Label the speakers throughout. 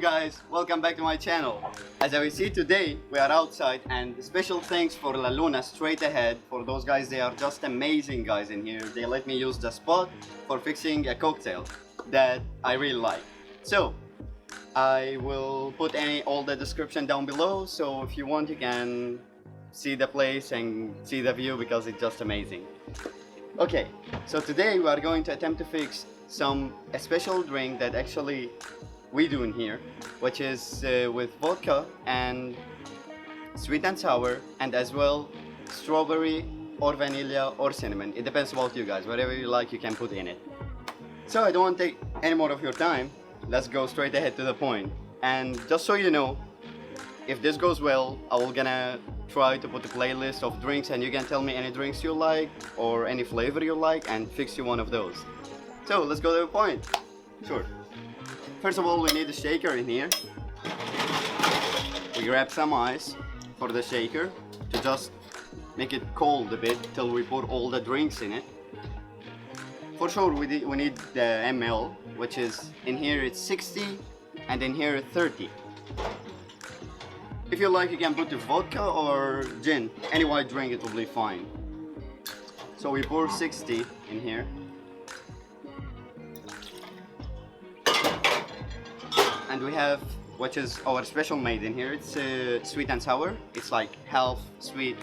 Speaker 1: guys, welcome back to my channel. As we see today, we are outside, and special thanks for La Luna straight ahead. For those guys, they are just amazing guys in here. They let me use the spot for fixing a cocktail that I really like. So I will put all the description down below, so if you want you can see the place and see the view because it's just amazing. Okay, so today we are going to attempt to fix a special drink that actually we do in here, which is with vodka and sweet and sour, and as well strawberry or vanilla or cinnamon. It depends about you guys, whatever you like you can put in it. So I don't want to take any more of your time. Let's go straight ahead to the point. And just so you know, if this goes well, I will gonna try to put a playlist of drinks, and you can tell me any drinks you like or any flavor you like and fix you one of those. So let's go to the point. Sure. First of all, we need a shaker in here. We grab some ice for the shaker to just make it cold a bit till we put all the drinks in it. For sure we need the ml, which is in here it's 60 and in here 30. If you like, you can put the vodka or gin, any white drink, it will be fine. So we pour 60 in here. And we have, which is our special made in here, it's sweet and sour. It's like half sweet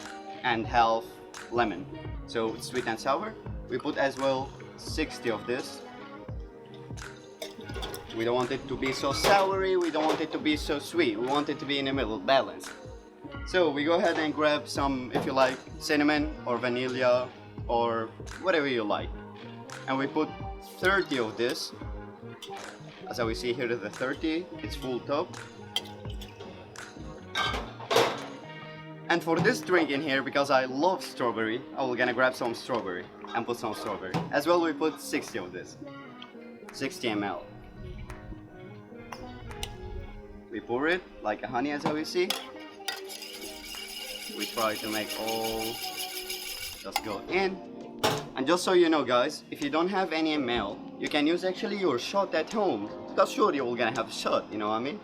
Speaker 1: and half lemon. So it's sweet and sour. We put as well 60 of this. We don't want it to be so soury, we don't want it to be so sweet. We want it to be in the middle, balanced. So we go ahead and grab some, if you like, cinnamon or vanilla or whatever you like. And we put 30 of this. As we see here, the 30, it's full top. And for this drink in here, because I love strawberry, I will gonna grab some strawberry and put some strawberry. As well, we put 60 of this, 60 ml. We pour it like a honey, as we see. We try to make all just go in. And just so you know guys, if you don't have any ml, you can use actually your shot at home. Because sure you're gonna have a shot, you know what I mean?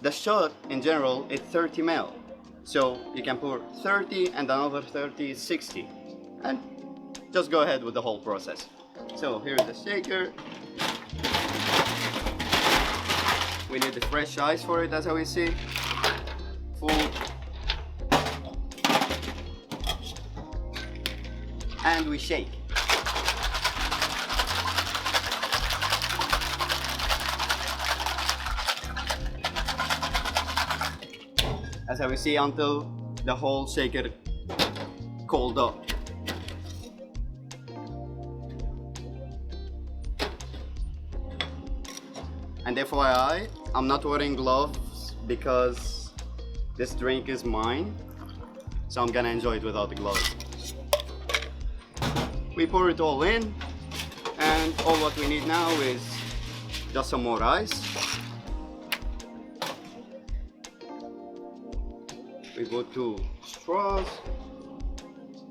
Speaker 1: The shot in general is 30 ml. So you can pour 30 and another 30 is 60. And just go ahead with the whole process. So here's the shaker. We need the fresh ice for it, as we see. Full. And we shake. As we see, until the whole shaker cooled up. And FYI, I'm not wearing gloves because this drink is mine, so I'm gonna enjoy it without the gloves. We pour it all in, and all what we need now is just some more ice. We put 2 straws,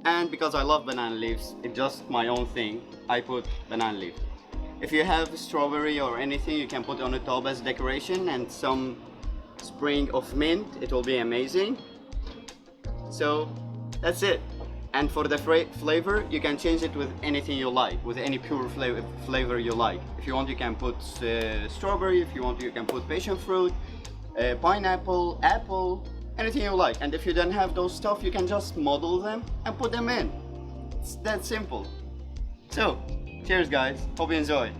Speaker 1: and because I love banana leaves, it's just my own thing, I put banana leaf. If you have strawberry or anything, you can put on the top as decoration, and some sprig of mint, it will be amazing. So that's it. And for the flavor, you can change it with anything you like, with any pure flavor you like. If you want, you can put strawberry. If you want, you can put passion fruit, pineapple, apple, anything you like. And if you don't have those stuff, you can just model them and put them in. It's that simple. So cheers guys, hope you enjoy.